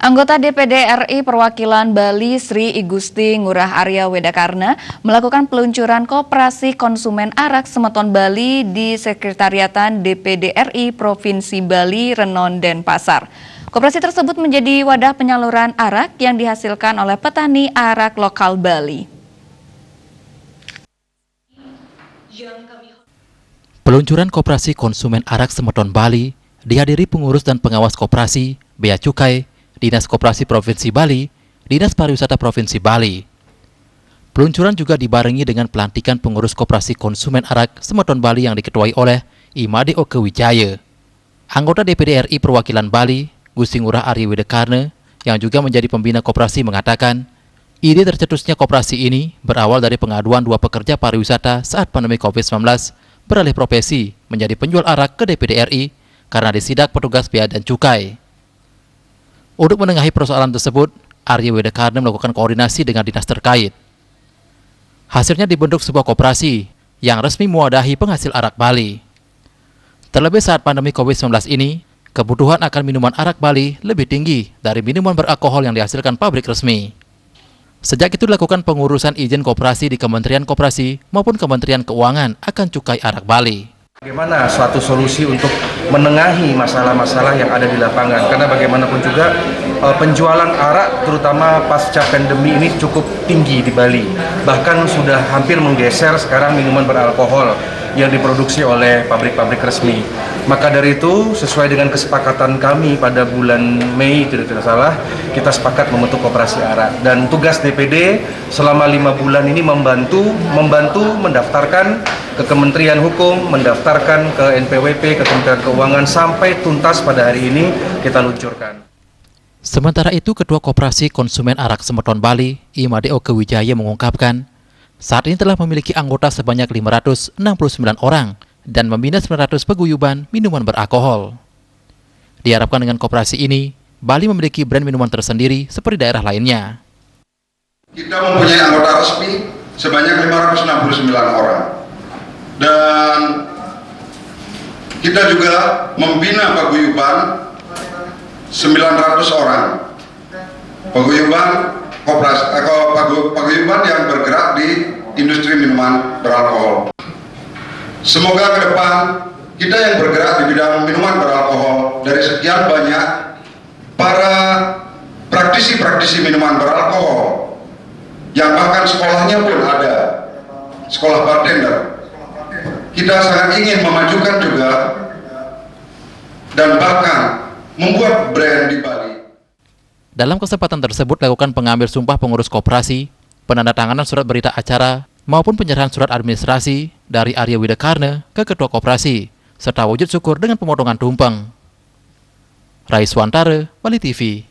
Anggota DPD RI Perwakilan Bali Sri Igusti Ngurah Arya Wedakarna melakukan peluncuran Koperasi Konsumen Arak Semeton Bali di Sekretariatan DPD RI Provinsi Bali, Renon, Denpasar. Koperasi tersebut menjadi wadah penyaluran arak yang dihasilkan oleh petani arak lokal Bali. Peluncuran Koperasi Konsumen Arak Semeton Bali dihadiri pengurus dan pengawas koperasi, Bea Cukai, Dinas Koperasi Provinsi Bali, Dinas Pariwisata Provinsi Bali. Peluncuran juga dibarengi dengan pelantikan pengurus Koperasi Konsumen Arak Semeton Bali yang diketuai oleh Imade Oke Wijaya. Anggota DPD RI Perwakilan Bali, Gusti Ngurah Arya Wedakarna, yang juga menjadi pembina koperasi mengatakan, ide tercetusnya koperasi ini berawal dari pengaduan dua pekerja pariwisata saat pandemi COVID-19 beralih profesi menjadi penjual arak ke DPD RI karena disidak petugas Bea dan Cukai. Untuk menengahi persoalan tersebut, Arya Wedakarna melakukan koordinasi dengan dinas terkait. Hasilnya dibentuk sebuah koperasi yang resmi mewadahi penghasil arak Bali. Terlebih saat pandemi COVID-19 ini, kebutuhan akan minuman arak Bali lebih tinggi dari minuman beralkohol yang dihasilkan pabrik resmi. Sejak itu dilakukan pengurusan izin koperasi di Kementerian Koperasi maupun Kementerian Keuangan akan cukai arak Bali. Bagaimana suatu solusi untuk menengahi masalah-masalah yang ada di lapangan, karena bagaimanapun juga penjualan arak terutama pasca pandemi ini cukup tinggi di Bali, bahkan sudah hampir menggeser sekarang minuman beralkohol yang diproduksi oleh pabrik-pabrik resmi. Maka dari itu, sesuai dengan kesepakatan kami pada bulan Mei tidak salah, kita sepakat membentuk koperasi arak, dan tugas DPD selama 5 bulan ini membantu mendaftarkan ke Kementerian Hukum, mendaftarkan ke NPWP, ke Kementerian Keuangan, sampai tuntas pada hari ini kita luncurkan. Sementara itu, Ketua Koperasi Konsumen Arak Semeton Bali, Imade Oke Wijaya mengungkapkan, saat ini telah memiliki anggota sebanyak 569 orang dan membina 900 paguyuban minuman beralkohol. Diharapkan dengan koperasi ini, Bali memiliki brand minuman tersendiri seperti daerah lainnya. Kita mempunyai anggota resmi sebanyak 569 orang. Dan kita juga membina paguyuban 900 orang. Paguyuban yang bergerak di industri minuman beralkohol. Semoga ke depan kita yang bergerak di bidang minuman beralkohol, dari sekian banyak para praktisi minuman beralkohol yang bahkan sekolahnya pun ada, sekolah bartender. Kita sangat ingin memajukan juga dan bahkan membuat brand di Bali. Dalam kesempatan tersebut dilakukan pengambil sumpah pengurus koperasi, penandatanganan surat berita acara, maupun penyerahan surat administrasi dari Arya Wedakarna ke Ketua Koperasi, serta wujud syukur dengan pemotongan tumpeng. Raiswantara, Bali TV.